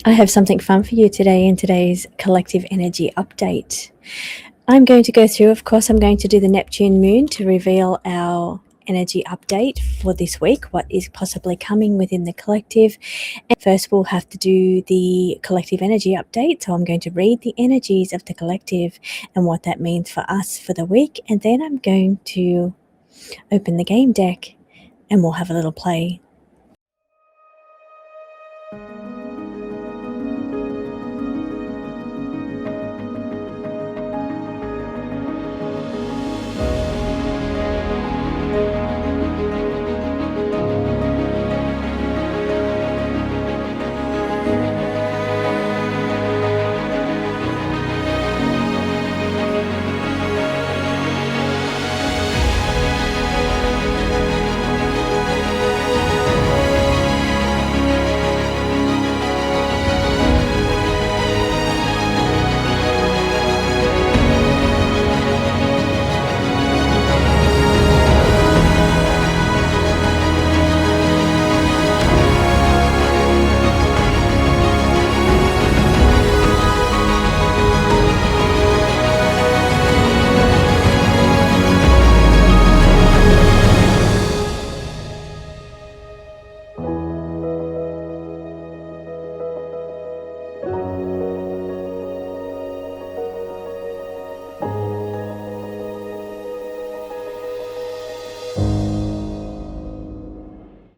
I have something fun for you today in today's collective energy update. I'm going to go through, of course, I'm going to do the Neptune moon to reveal our energy update for this week, what is possibly coming within the collective. And first, we'll have to do the collective energy update. So I'm going to read the energies of the collective and what that means for us for the week. And then I'm going to open the game deck and we'll have a little play.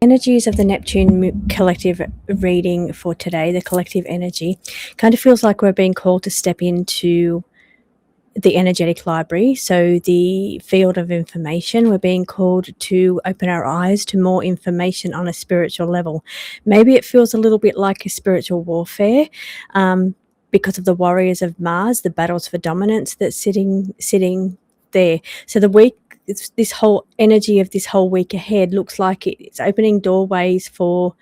Energies of the Neptune collective reading for today, the collective energy, kind of feels like we're being called to step into the energetic library. So the field of information, we're being called to open our eyes to more information on a spiritual level. Maybe it feels a little bit like a spiritual warfare because of the warriors of Mars, the battles for dominance that's sitting there. So the week, this whole energy of this whole week ahead looks like it's opening doorways for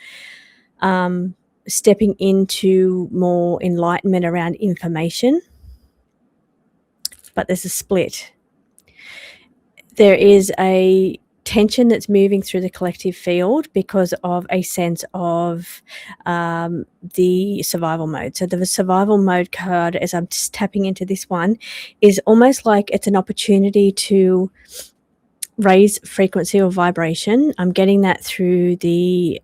stepping into more enlightenment around information. But there's a split. There is a tension that's moving through the collective field because of a sense of the survival mode. So the survival mode card, as I'm just tapping into this one, is almost like it's an opportunity to raise frequency or vibration. I'm getting that through the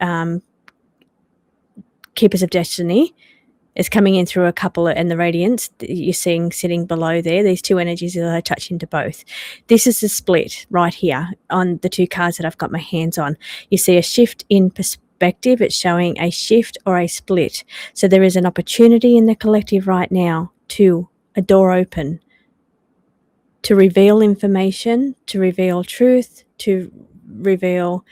Keepers of Destiny. It's coming in through a couple and the radiance that you're seeing sitting below there. These two energies that I touch into both. This is the split right here on the two cards that I've got my hands on. You see a shift in perspective. It's showing a shift or a split. So there is an opportunity in the collective right now to a door open, to reveal information, to reveal truth, to reveal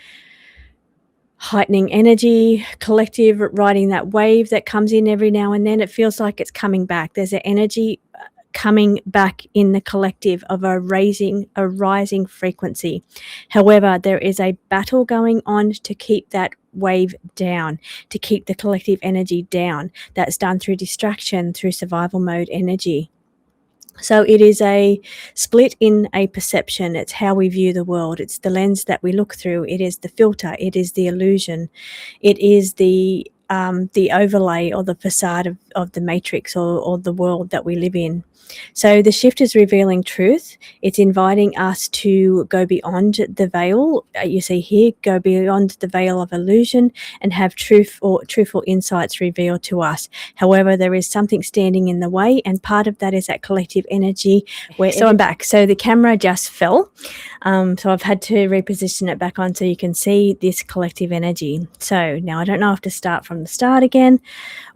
heightening energy, collective, riding that wave that comes in every now and then. It feels like it's coming back. There's an energy coming back in the collective of a rising frequency. However, there is a battle going on to keep that wave down, to keep the collective energy down. That's done through distraction, through survival mode energy. So it is a split in a perception. It's how we view the world. It's the lens that we look through. It is the filter. It is the illusion. It is the overlay or the facade of the matrix or the world that we live in. So the shift is revealing truth. It's inviting us to go beyond the veil. You see here, go beyond the veil of illusion and have truthful insights revealed to us. However, there is something standing in the way, and part of that is that collective energy. So I'm back. So the camera just fell. So I've had to reposition it back on so you can see this collective energy. So now I don't know if to start from the start again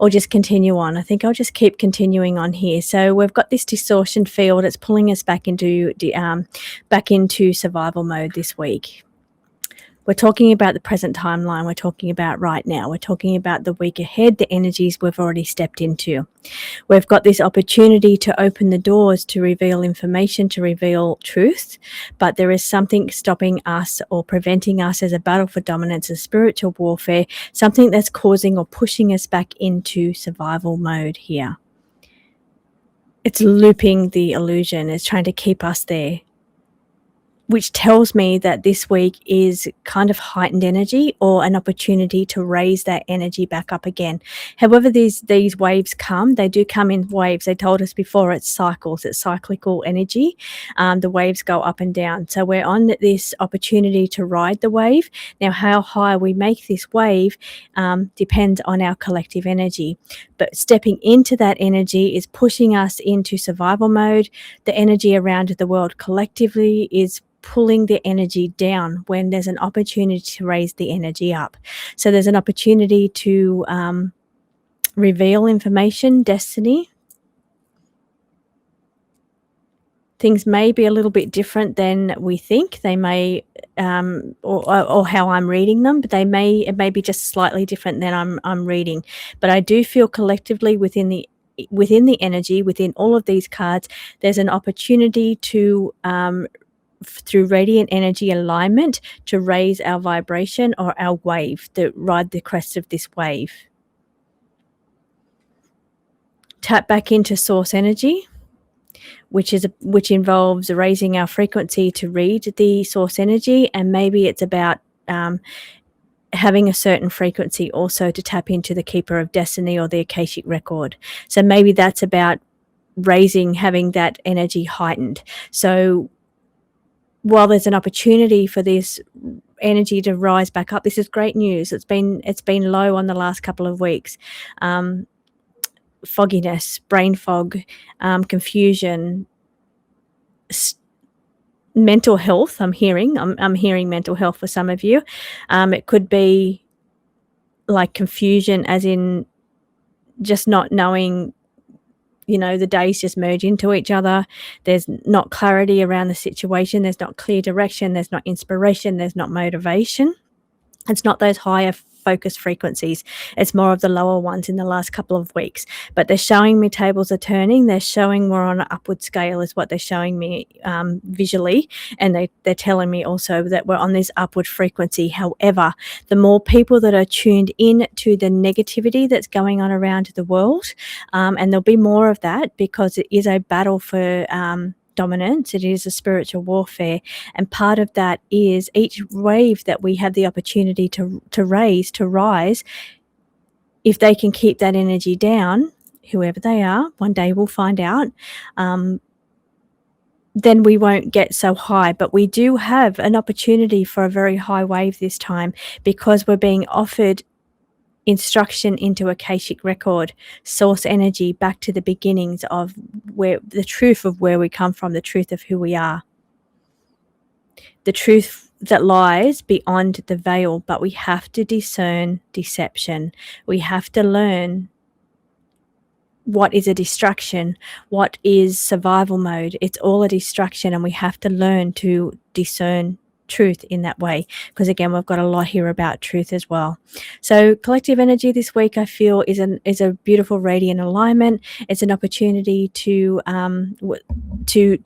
or just continue on. I think I'll just keep continuing on here. So we've got this distortion field. It's pulling us back into survival mode this week. We're talking about the present timeline. We're talking about right now. We're talking about the week ahead, the energies we've already stepped into. We've got this opportunity to open the doors, to reveal information, to reveal truth, but there is something stopping us or preventing us as a battle for dominance, a spiritual warfare, something that's causing or pushing us back into survival mode here. It's looping the illusion. It's trying to keep us there. which tells me that this week is kind of heightened energy or an opportunity to raise that energy back up again. However, these waves come, they do come in waves. They told us before it's cycles, it's cyclical energy. The waves go up and down. So we're on this opportunity to ride the wave. Now, how high we make this wave depends on our collective energy. But stepping into that energy is pushing us into survival mode. The energy around the world collectively is pulling the energy down when there's an opportunity to raise the energy up. So there's an opportunity to reveal information, destiny. Things may be a little bit different than we think. They may, or how I'm reading them, but it may be just slightly different than I'm reading. But I do feel collectively within the energy, within all of these cards, there's an opportunity to through radiant energy alignment to raise our vibration or our wave, to ride the crest of this wave. Tap back into source energy, which involves raising our frequency to read the source energy, and maybe it's about having a certain frequency also to tap into the keeper of destiny or the Akashic record. So maybe that's about having that energy heightened. So while there's an opportunity for this energy to rise back up, this is great news. It's been low on the last couple of weeks. Fogginess, brain fog, confusion, mental health. I'm hearing mental health for some of you. It could be like confusion, as in just not knowing. The days just merge into each other. There's not clarity around the situation. There's not clear direction. There's not inspiration. There's not motivation. It's not those higher focus frequencies. It's more of the lower ones in the last couple of weeks. But they're showing me tables are turning. They're showing we're on an upward scale is what they're showing me visually. And they're telling me also that we're on this upward frequency. However, the more people that are tuned in to the negativity that's going on around the world, and there'll be more of that because it is a battle for dominance. It is a spiritual warfare, and part of that is each wave that we have the opportunity to rise, if they can keep that energy down, whoever they are, one day we'll find out, then we won't get so high. But we do have an opportunity for a very high wave this time because we're being offered instruction into Akashic record, source energy, back to the beginnings of the truth of where we come from, the truth of who we are, the truth that lies beyond the veil. But we have to discern deception. We have to learn what is a distraction, what is survival mode. It's all a distraction, and we have to learn to discern truth in that way, because again, we've got a lot here about truth as well. So collective energy this week, I feel, is a beautiful radiant alignment. It's an opportunity to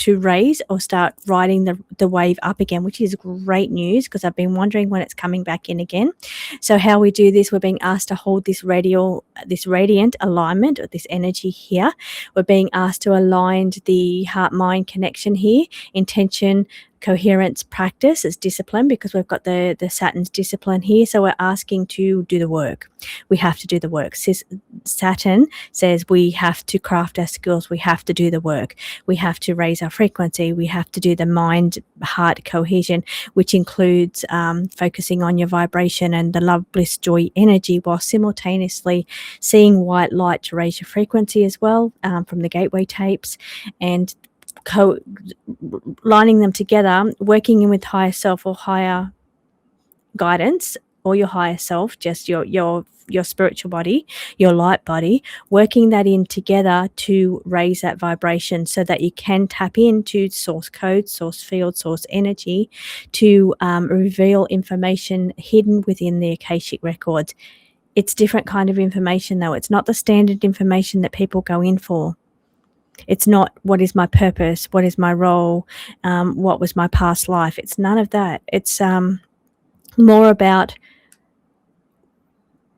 raise or start riding the wave up again, which is great news because I've been wondering when it's coming back in again. So how we do this, we're being asked to hold this radiant alignment, or this energy here. We're being asked to align the heart-mind connection here, intention, coherence, practice. It's discipline, because we've got the Saturn's discipline here. So we're asking to do the work. We have to do the work. Saturn says we have to craft our skills. We have to do the work. We have to raise our frequency. We have to do the mind-heart cohesion, which includes focusing on your vibration and the love, bliss, joy energy, while simultaneously seeing white light to raise your frequency as well, from the gateway tapes, and lining them together, working in with higher self or higher guidance, or your higher self, just your spiritual body, your light body, working that in together to raise that vibration so that you can tap into source code, source field, source energy to reveal information hidden within the Akashic records. It's different kind of information though. It's not the standard information that people go in for. It's not what is my purpose, what is my role, what was my past life. It's none of that. It's more about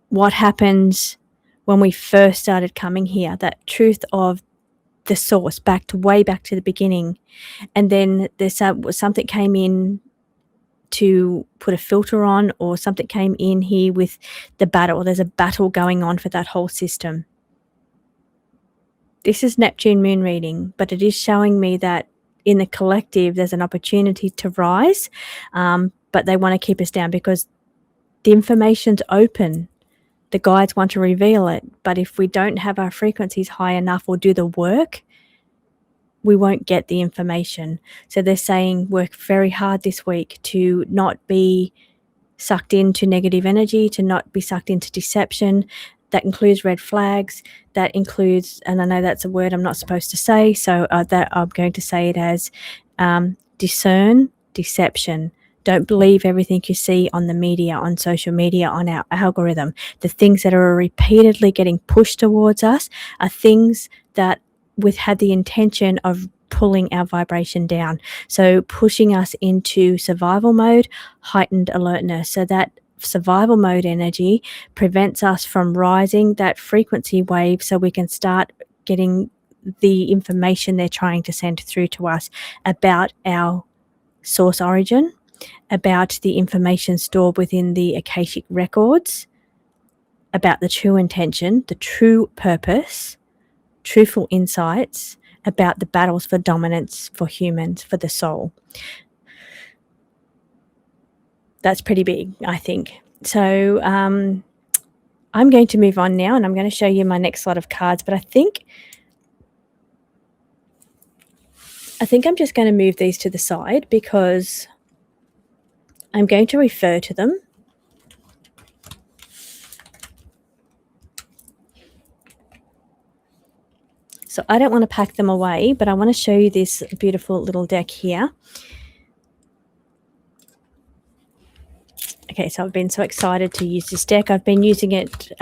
what happens when we first started coming here, that truth of the source, way back to the beginning. And then there's something came in to put a filter on, or something came in here with the battle. There's a battle going on for that whole system. This is Neptune moon reading, but it is showing me that in the collective there's an opportunity to rise, but they want to keep us down because the information's open. The guides want to reveal it, but if we don't have our frequencies high enough or do the work, we won't get the information. So they're saying work very hard this week to not be sucked into negative energy, to not be sucked into deception. That includes red flags. That includes, and I know that's a word I'm not supposed to say, so that I'm going to say it as discern, deception. Don't believe everything you see on the media, on social media, on our algorithm. The things that are repeatedly getting pushed towards us are things that had the intention of pulling our vibration down. So pushing us into survival mode, heightened alertness. So that survival mode energy prevents us from rising that frequency wave so we can start getting the information they're trying to send through to us about our source origin, about the information stored within the Akashic records, about the true intention, the true purpose, truthful insights about the battles for dominance for humans, for the soul. That's pretty big, I think. So I'm going to move on now, and I'm going to show you my next lot of cards, but I think I'm just going to move these to the side because I'm going to refer to them. So I don't want to pack them away, but I want to show you this beautiful little deck here. Okay, so I've been so excited to use this deck. I've been using it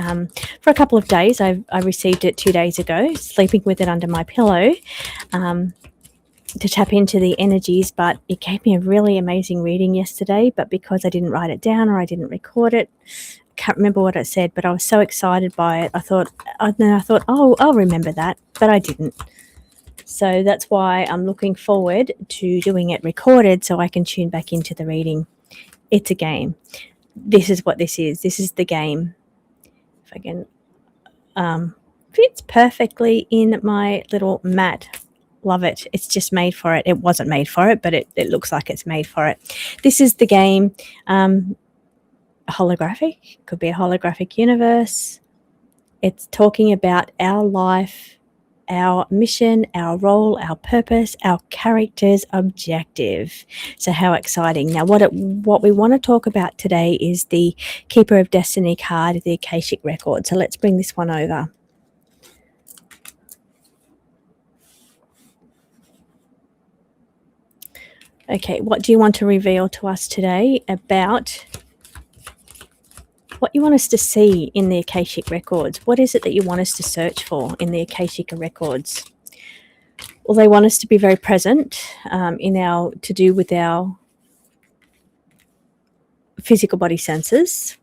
for a couple of days. I received it 2 days ago, sleeping with it under my pillow to tap into the energies, but it gave me a really amazing reading yesterday, but because I didn't write it down or I didn't record it, I can't remember what it said, but I was so excited by it. I thought, oh, I'll remember that, but I didn't. So that's why I'm looking forward to doing it recorded so I can tune back into the reading. It's a game. This is what this is. This is the game. If I can, fits perfectly in my little mat. Love it. It's just made for it. It wasn't made for it, but it looks like it's made for it. This is the game. Holographic. Could be a holographic universe. It's talking about our life, our mission, our role, our purpose, our character's objective. So how exciting. Now what we want to talk about today is the Keeper of Destiny card, the Akashic Record. So let's bring this one over. Okay, what do you want to reveal to us today about what you want us to see in the Akashic Records? What is it that you want us to search for in the Akashic Records? Well, they want us to be very present to do with our physical body senses,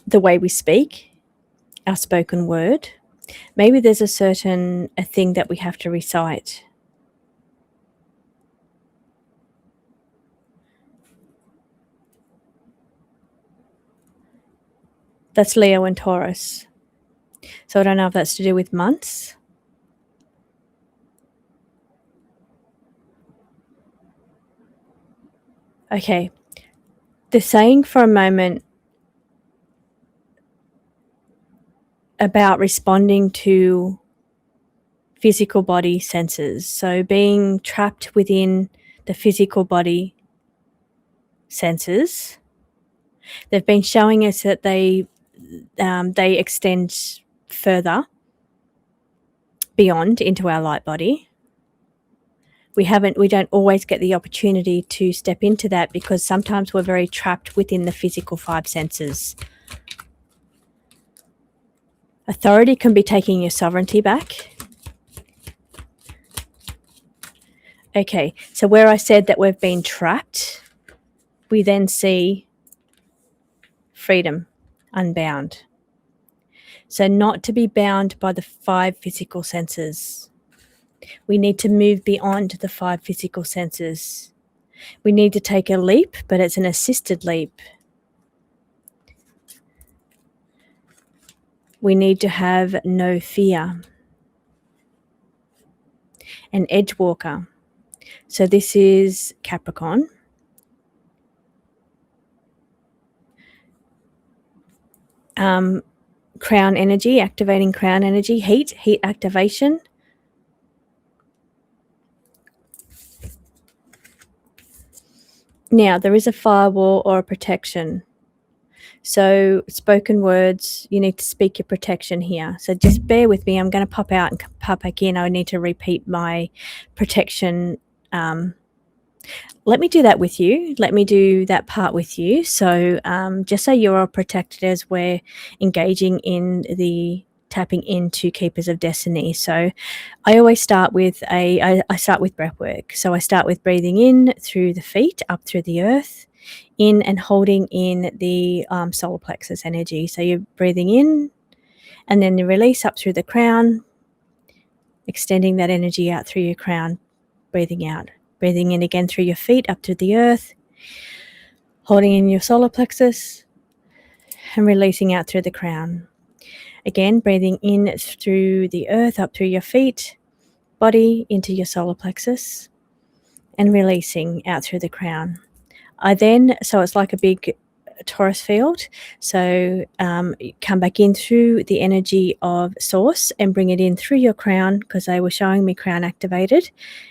the way we speak, our spoken word. Maybe there's a thing that we have to recite. That's Leo and Taurus. So I don't know if that's to do with months. Okay. They're saying for a moment about responding to physical body senses. So being trapped within the physical body senses. They've been showing us that they extend further beyond into our light body. We don't always get the opportunity to step into that because sometimes we're very trapped within the physical five senses. Authority can be taking your sovereignty back. Okay, so where I said that we've been trapped, we then see freedom, unbound. So not to be bound by the 5 physical senses. We need to move beyond the 5 physical senses. We need to take a leap, but it's an assisted leap. We need to have no fear. An edge walker. So this is Capricorn. Crown energy, activating crown energy, heat activation. Now, there is a firewall or a protection. So spoken words, you need to speak your protection here. So just bear with me. I'm going to pop out and pop back in. I need to repeat my protection. Let me do that with you. Let me do that part with you. So just so you're all protected as we're engaging in the tapping into Keepers of Destiny. So I always start with I start with breath work. So I start with breathing in through the feet, up through the earth, in and holding in the solar plexus energy. So you're breathing in and then the release up through the crown, extending that energy out through your crown, breathing out. Breathing in again through your feet, up to the earth, holding in your solar plexus, and releasing out through the crown. Again, breathing in through the earth, up through your feet, body, into your solar plexus, and releasing out through the crown. So it's like a big torus field. So come back in through the energy of source and bring it in through your crown, because they were showing me crown activated,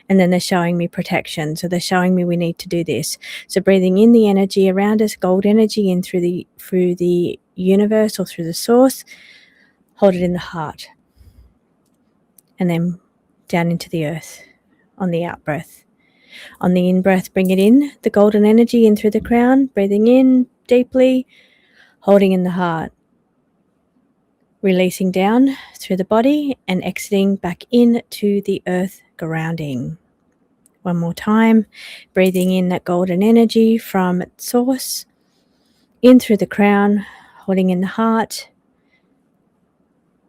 and then they're showing me protection. So they're showing me we need to do this. So breathing in the energy around us, gold energy in through the universe or through the source, hold it in the heart, and then down into the earth on the out breath. On the in-breath, bring it in, the golden energy in through the crown, breathing in deeply, holding in the heart, releasing down through the body and exiting back in to the earth grounding. One more time, breathing in that golden energy from source, in through the crown, holding in the heart,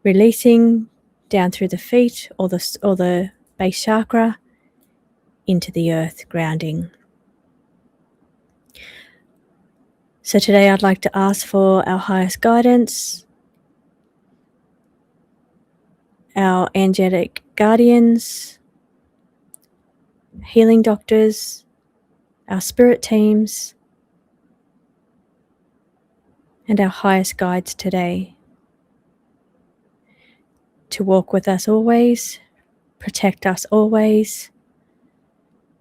releasing down through the feet or the base chakra, into the earth grounding. So today I'd like to ask for our highest guidance, our angelic guardians, healing doctors, our spirit teams, and our highest guides today to walk with us always, protect us always,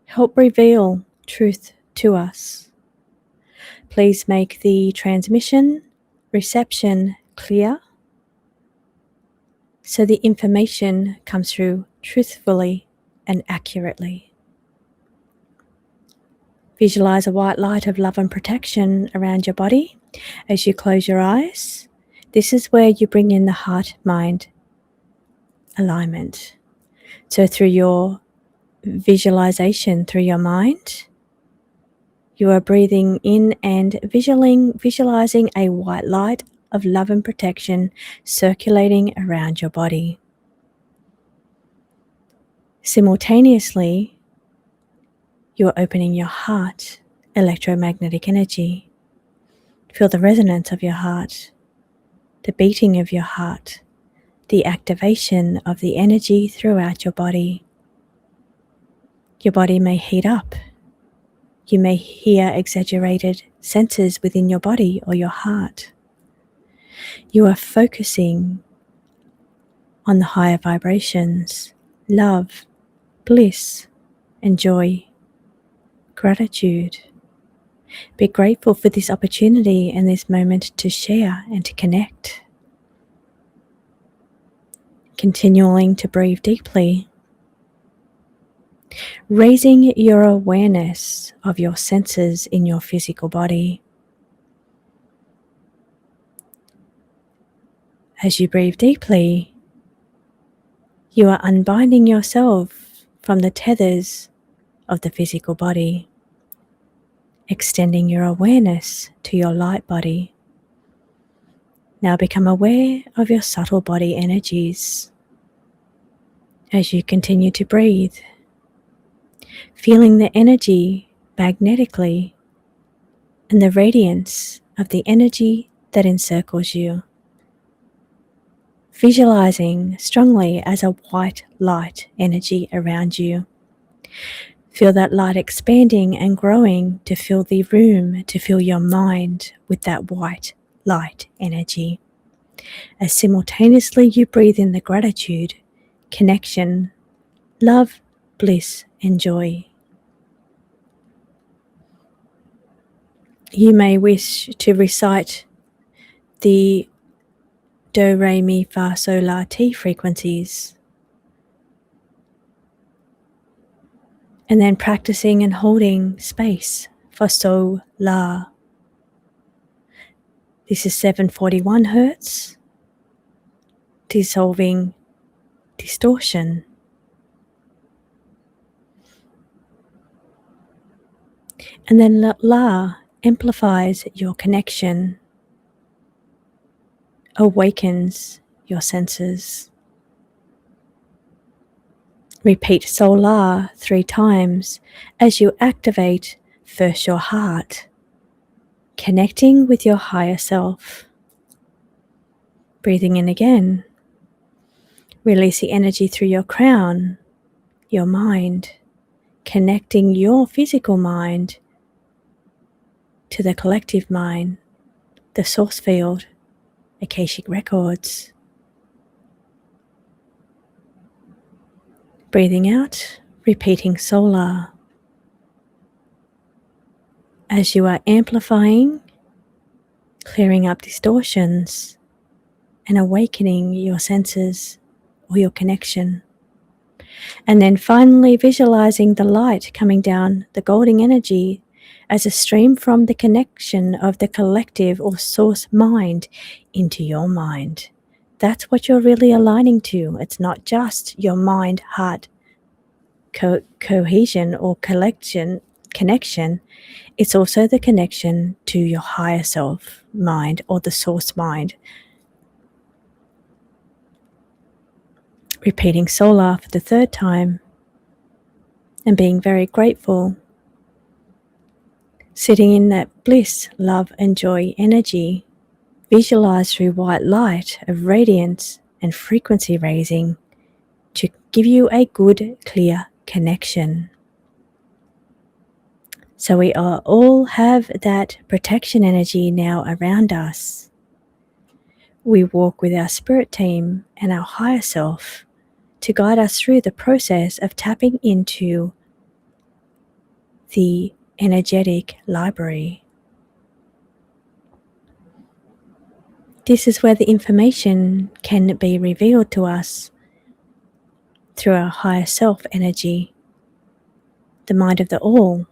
help reveal truth to us. Please make the transmission, reception clear, so the information comes through truthfully and accurately. Visualize a white light of love and protection around your body as you close your eyes. This is where you bring in the heart-mind alignment. So through your visualization, through your mind, you are breathing in and visualizing a white light of love and protection circulating around your body. Simultaneously, you are opening your heart, electromagnetic energy. Feel the resonance of your heart, the beating of your heart, the activation of the energy throughout your body. Your body may heat up. You may hear exaggerated senses within your body or your heart. You are focusing on the higher vibrations, love, bliss, and joy, gratitude. Be grateful for this opportunity and this moment to share and to connect. Continuing to breathe deeply, raising your awareness of your senses in your physical body. As you breathe deeply, you are unbinding yourself from the tethers of the physical body, extending your awareness to your light body. Now become aware of your subtle body energies as you continue to breathe, feeling the energy magnetically and the radiance of the energy that encircles you. Visualizing strongly as a white light energy around you. Feel that light expanding and growing to fill the room, to fill your mind with that white light energy. As simultaneously you breathe in the gratitude, connection, love, bliss, and joy. You may wish to recite the Do, Re, Mi, Fa, Sol, La, Ti frequencies, and then practicing and holding space for Sol, La. This is 741 Hertz, dissolving distortion. And then La amplifies your connection, awakens your senses. Repeat Sol La 3 times as you activate first your heart, connecting with your higher self. Breathing in again. Release the energy through your crown, your mind, connecting your physical mind to the collective mind, the source field, Akashic Records. Breathing out, repeating Sol La. As you are amplifying, clearing up distortions, and awakening your senses or your connection. And then finally visualizing the light coming down, the golden energy, as a stream from the connection of the collective or source mind into your mind. That's what you're really aligning to. It's not just your mind, heart, cohesion or connection. It's also the connection to your higher self mind or the source mind. Repeating Sol La for the 3rd time and being very grateful. Sitting in that bliss, love, and joy energy. Visualize through white light of radiance and frequency raising to give you a good, clear connection. So we all have that protection energy now around us. We walk with our spirit team and our higher self to guide us through the process of tapping into the energetic library. This is where the information can be revealed to us through our higher self energy, the mind of the all,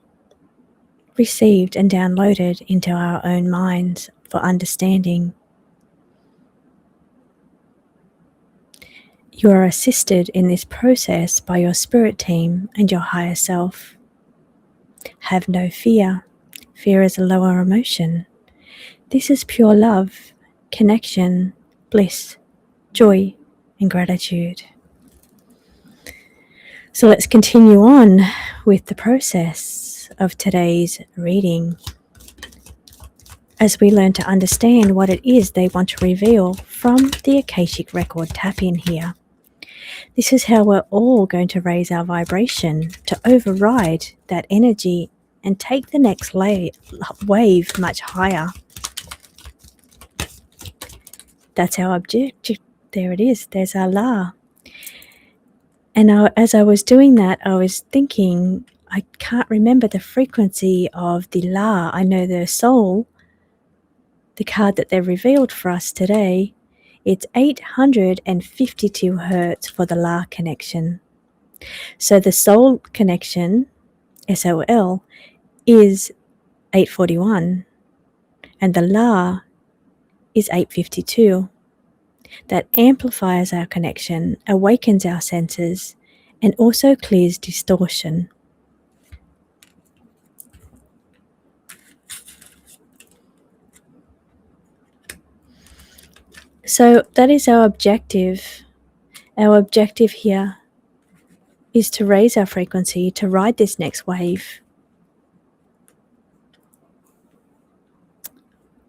received and downloaded into our own minds for understanding. You are assisted in this process by your spirit team and your higher self. Have no fear. Fear is a lower emotion. This is pure love, connection, bliss, joy, and gratitude. So let's continue on with the process of today's reading as we learn to understand what it is they want to reveal from the Akashic Record tap-in here. This is how we're all going to raise our vibration to override that energy and take the next wave much higher. That's our objective. There it is. There's our La. And as I was doing that, I was thinking, I can't remember the frequency of the La. I know the Soul, the card that they've revealed for us today, it's 852 Hertz for the La connection. So the Soul connection, SOL, is 841, and the La is 852. That amplifies our connection, awakens our senses, and also clears distortion. So that is our objective. Our objective here is to raise our frequency, to ride this next wave,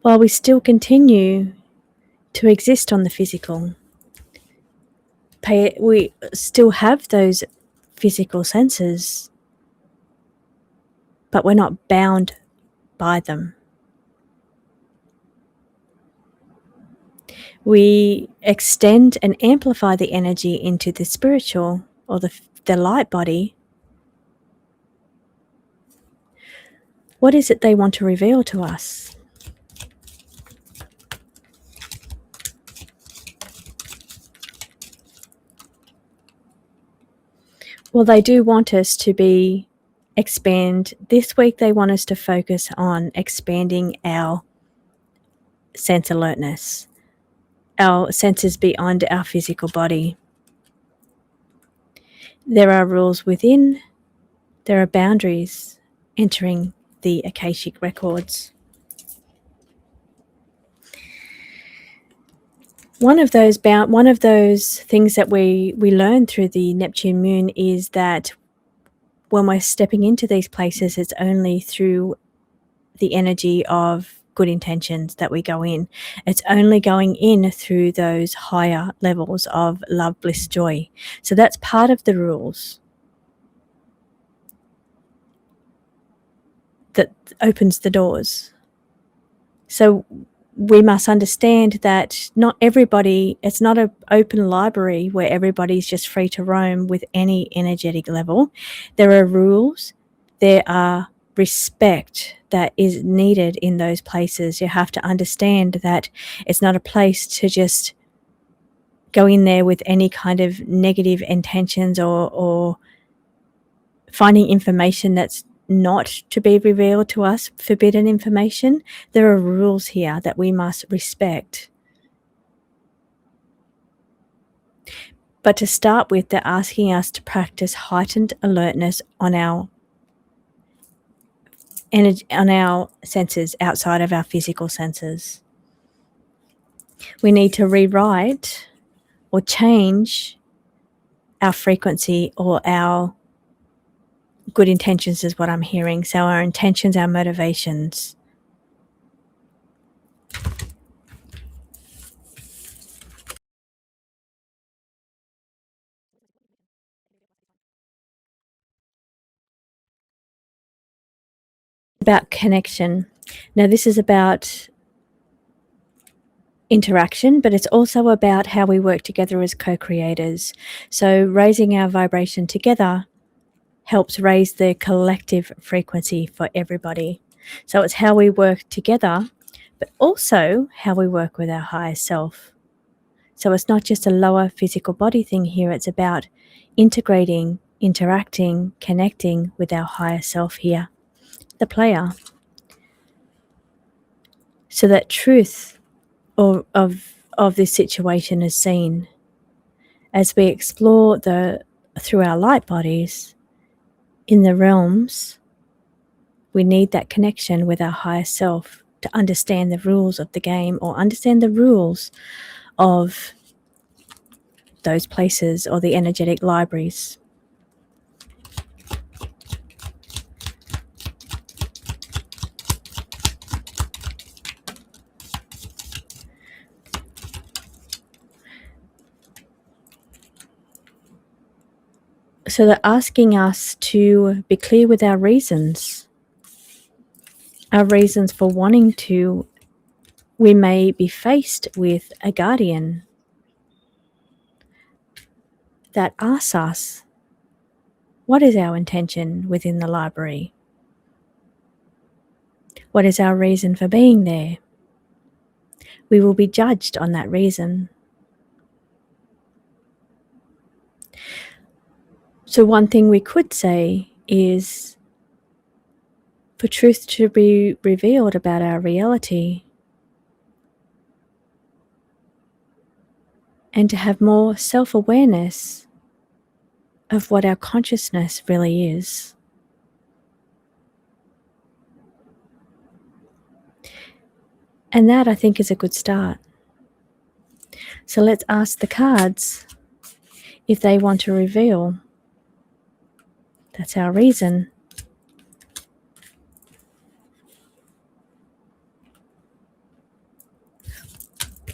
while we still continue to exist on the physical. We still have those physical senses, but we're not bound by them. We extend and amplify the energy into the spiritual or the light body. What is it they want to reveal to us? Well, they do want us to expand. This week they want us to focus on expanding our sense alertness, our senses beyond our physical body. There are rules within, there are boundaries entering the Akashic records. One of those things that we learn through the Neptune moon is that when we're stepping into these places, it's only through the energy of good intentions that we go in. It's only going in through those higher levels of love, bliss, joy. So that's part of the rules that opens the doors. So we must understand that not everybody, it's not an open library where everybody's just free to roam with any energetic level. There are rules, there are respect that is needed in those places. You have to understand that it's not a place to just go in there with any kind of negative intentions or finding information that's not to be revealed to us, forbidden information. There are rules here that we must respect. But to start with, they're asking us to practice heightened alertness on our energy, on our senses outside of our physical senses. We need to rewrite or change our frequency or our good intentions is what I'm hearing. So our intentions, our motivations. About connection. Now this is about interaction, but it's also about how we work together as co-creators. So raising our vibration together helps raise the collective frequency for everybody. So it's how we work together, but also how we work with our higher self. So it's not just a lower physical body thing here, it's about integrating, interacting, connecting with our higher self here, the player. So that truth of this situation is seen. As we explore through our light bodies in the realms, we need that connection with our higher self to understand the rules of the game or understand the rules of those places or the energetic libraries. So they're asking us to be clear with our reasons for wanting to. We may be faced with a guardian that asks us, what is our intention within the library? What is our reason for being there? We will be judged on that reason. So one thing we could say is, for truth to be revealed about our reality and to have more self-awareness of what our consciousness really is. And that, I think, is a good start. So let's ask the cards if they want to reveal. That's our reason.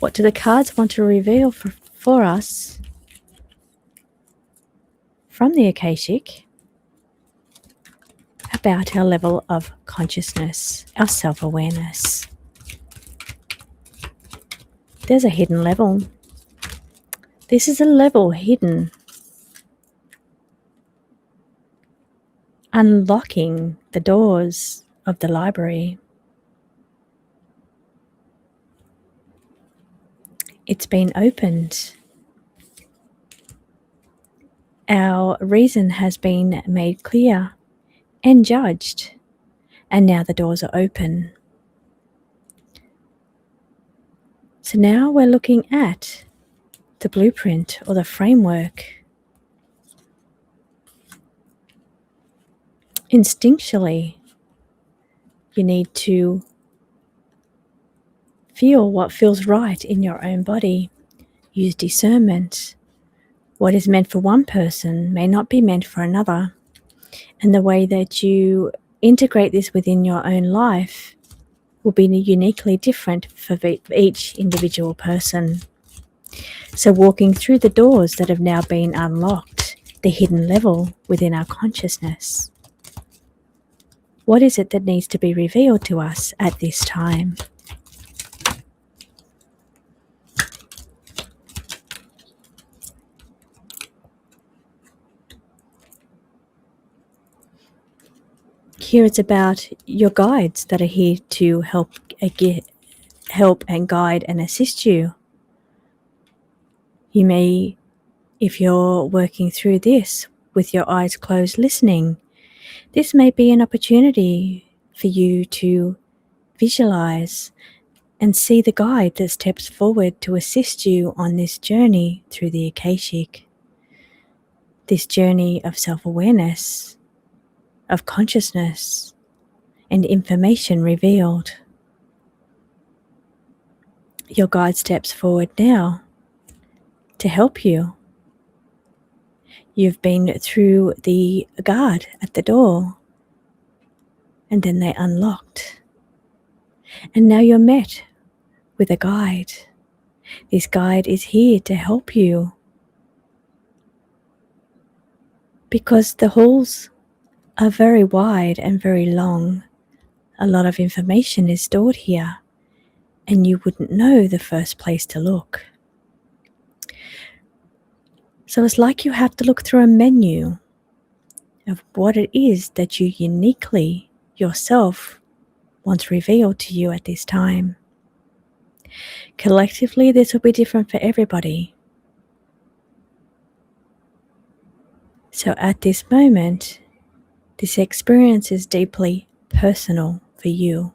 What do the cards want to reveal for us from the Akashic about our level of consciousness, our self-awareness? There's a hidden level. This is a level hidden, unlocking the doors of the library. It's been opened. Our reason has been made clear and judged, and now the doors are open. So now we're looking at the blueprint or the framework. Instinctually, you need to feel what feels right in your own body. Use discernment. What is meant for one person may not be meant for another. And the way that you integrate this within your own life will be uniquely different for each individual person. So walking through the doors that have now been unlocked, the hidden level within our consciousness. What is it that needs to be revealed to us at this time? Here it's about your guides that are here to help and guide and assist you. You may, if you're working through this with your eyes closed listening, this may be an opportunity for you to visualize and see the guide that steps forward to assist you on this journey through the Akashic, this journey of self-awareness, of consciousness, and information revealed. Your guide steps forward now to help you. You've been through the guard at the door, and then they unlocked. And now you're met with a guide. This guide is here to help you because the halls are very wide and very long. A lot of information is stored here, and you wouldn't know the first place to look. So it's like you have to look through a menu of what it is that you uniquely yourself wants revealed to you at this time. Collectively, this will be different for everybody. So at this moment, this experience is deeply personal for you.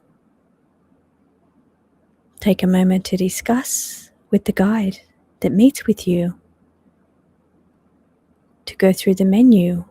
Take a moment to discuss with the guide that meets with you, to go through the menu.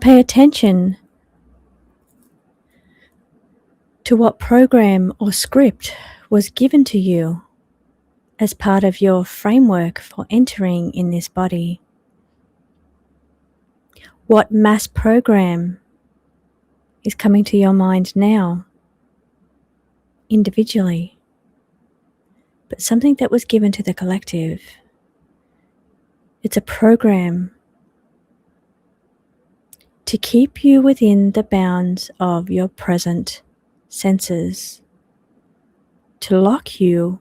Pay attention to what program or script was given to you as part of your framework for entering in this body. What mass program is coming to your mind now, individually, but something that was given to the collective. It's a program to keep you within the bounds of your present senses, to lock you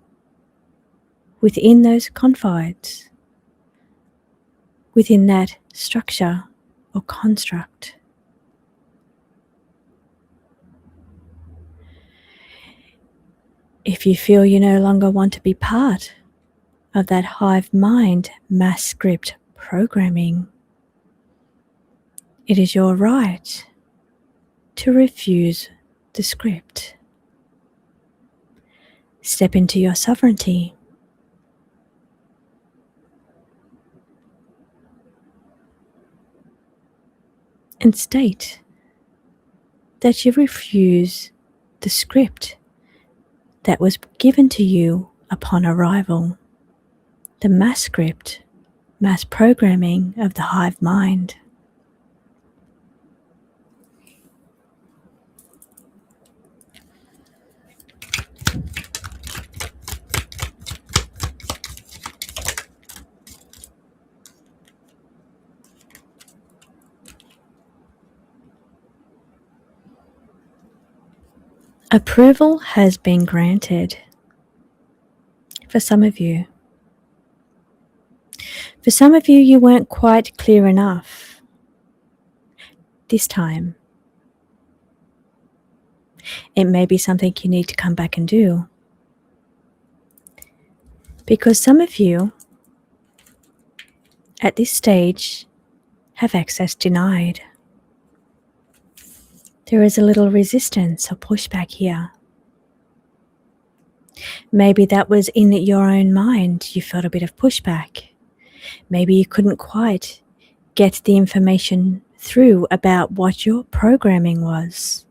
within those confines, within that structure or construct. If you feel you no longer want to be part of that hive mind mass script programming, it is your right to refuse the script. Step into your sovereignty. And state that you refuse the script that was given to you upon arrival, the mass script, mass programming of the hive mind. Approval has been granted for some of you. For some of you, you weren't quite clear enough this time. It may be something you need to come back and do. Because some of you, at this stage, have access denied. There is a little resistance or pushback here. Maybe that was in your own mind. You felt a bit of pushback. Maybe you couldn't quite get the information through about what your programming was.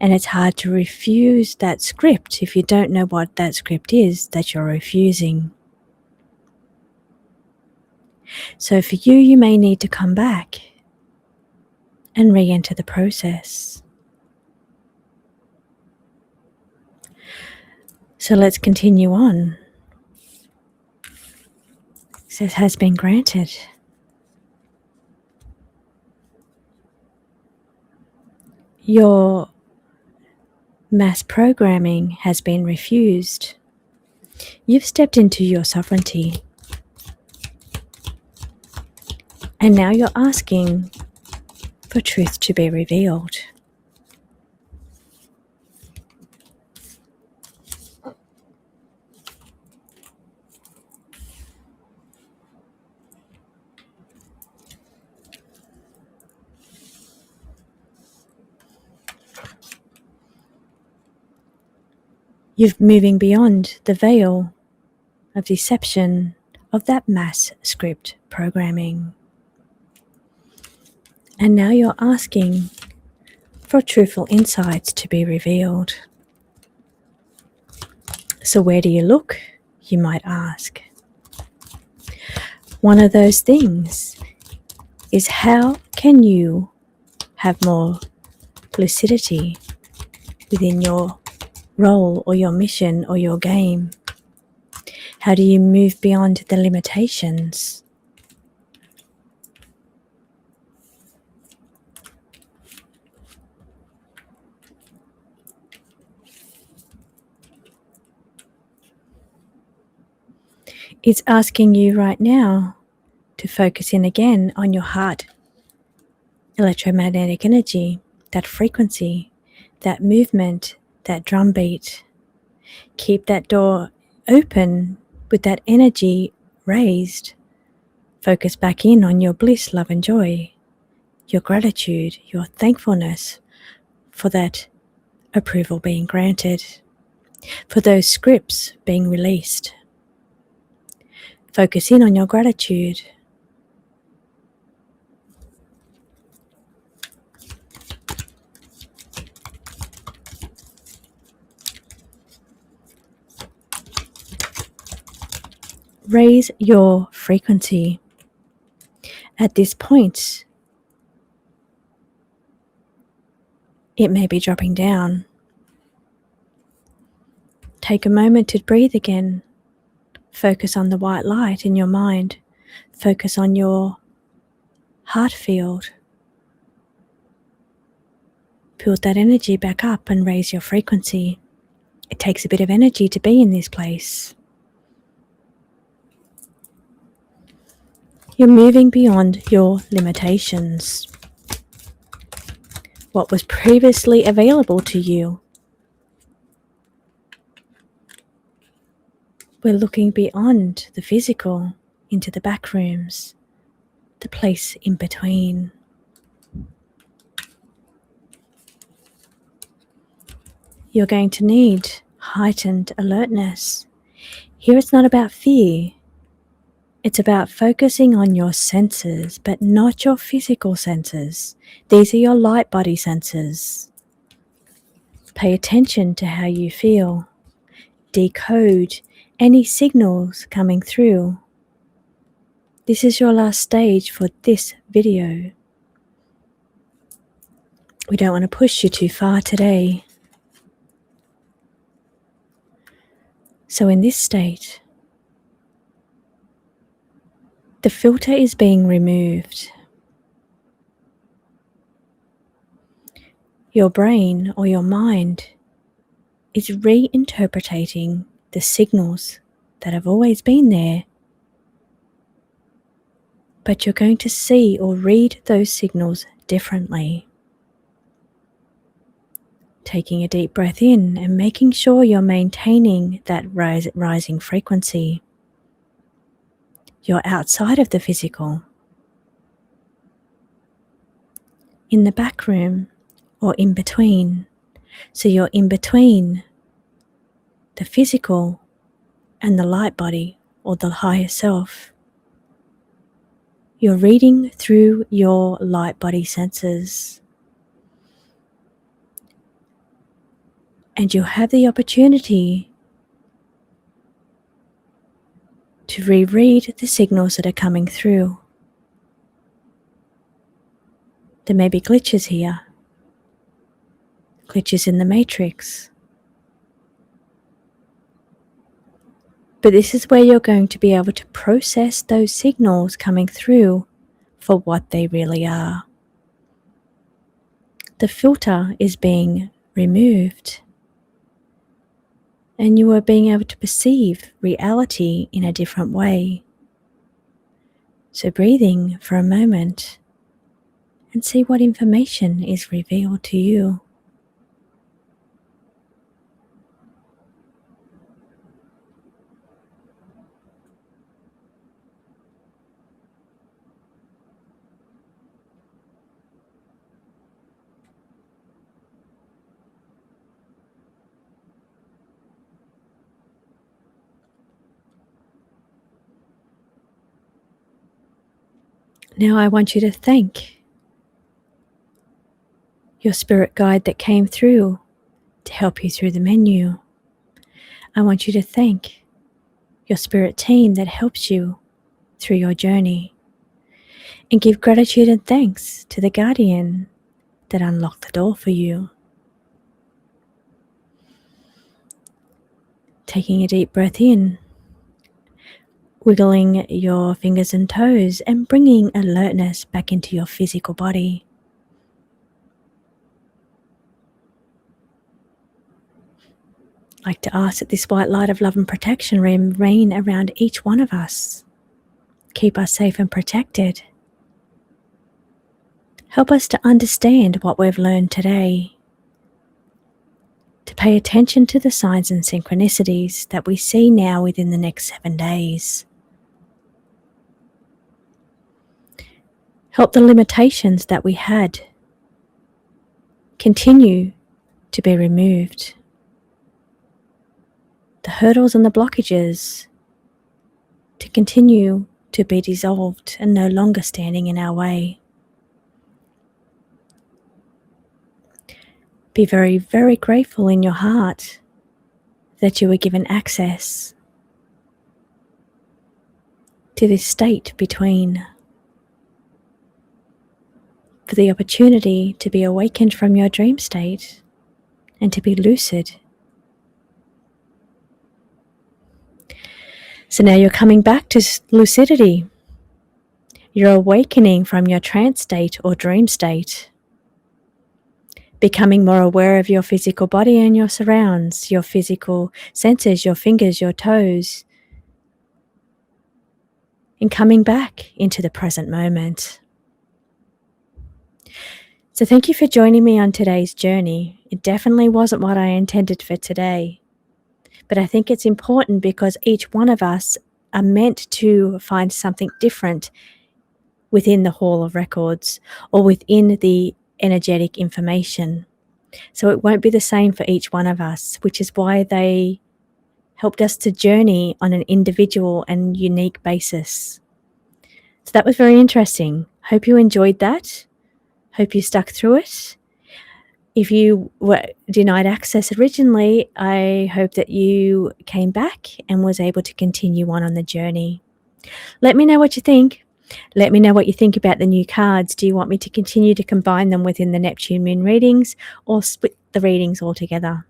And it's hard to refuse that script if you don't know what that script is that you're refusing. So for you, you may need to come back and re-enter the process. So let's continue on. Access has been granted. Your mass programming has been refused. You've stepped into your sovereignty. And now you're asking for truth to be revealed. You're moving beyond the veil of deception of that mass script programming. And now you're asking for truthful insights to be revealed. So where do you look, you might ask? One of those things is, how can you have more lucidity within your role or your mission or your game? How do you move beyond the limitations? It's asking you right now to focus in again on your heart electromagnetic energy, that frequency, that movement, that drumbeat. Keep that door open with that energy raised. Focus back in on your bliss, love and joy, your gratitude, your thankfulness for that approval being granted, for those scripts being released. Focus in on your gratitude. Raise your frequency. At this point, it may be dropping down. Take a moment to breathe again. Focus on the white light in your mind. Focus on your heart field. Build that energy back up and raise your frequency. It takes a bit of energy to be in this place. You're moving beyond your limitations. What was previously available to you We're looking beyond the physical into the back rooms, the place in between. You're going to need heightened alertness. Here it's not about fear. It's about focusing on your senses, but not your physical senses. These are your light body senses. Pay attention to how you feel. Decode any signals coming through. This is your last stage for this video. We don't want to push you too far today. So in this state, the filter is being removed. Your brain or your mind is reinterpreting the signals that have always been there, but you're going to see or read those signals differently. Taking a deep breath in and making sure you're maintaining that rising frequency. You're outside of the physical. In the back room or in between. So you're in between the physical and the light body or the higher self. You're reading through your light body senses. And you'll have the opportunity to reread the signals that are coming through. There may be glitches here, glitches in the matrix. But this is where you're going to be able to process those signals coming through for what they really are. The filter is being removed, and you are being able to perceive reality in a different way. So breathing for a moment and see what information is revealed to you. Now I want you to thank your spirit guide that came through to help you through the menu. I want you to thank your spirit team that helps you through your journey. And give gratitude and thanks to the guardian that unlocked the door for you. Taking a deep breath in, wiggling your fingers and toes and bringing alertness back into your physical body. I'd like to ask that this white light of love and protection remain around each one of us. Keep us safe and protected. Help us to understand what we've learned today. To pay attention to the signs and synchronicities that we see now within the next 7 days. Help the limitations that we had continue to be removed. The hurdles and the blockages to continue to be dissolved and no longer standing in our way. Be very, very grateful in your heart that you were given access to this state between, for the opportunity to be awakened from your dream state and to be lucid. So now you're coming back to lucidity. You're awakening from your trance state or dream state. Becoming more aware of your physical body and your surrounds, your physical senses, your fingers, your toes, and coming back into the present moment. So thank you for joining me on today's journey. It definitely wasn't what I intended for today. But I think it's important because each one of us are meant to find something different within the Hall of Records or within the energetic information. So it won't be the same for each one of us, which is why they helped us to journey on an individual and unique basis. So that was very interesting. Hope you enjoyed that. Hope you stuck through it. If you were denied access originally, I hope that you came back and was able to continue on the journey. Let me know what you think. Let me know what you think about the new cards. Do you want me to continue to combine them within the Neptune Moon readings or split the readings altogether?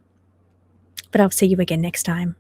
But I'll see you again next time.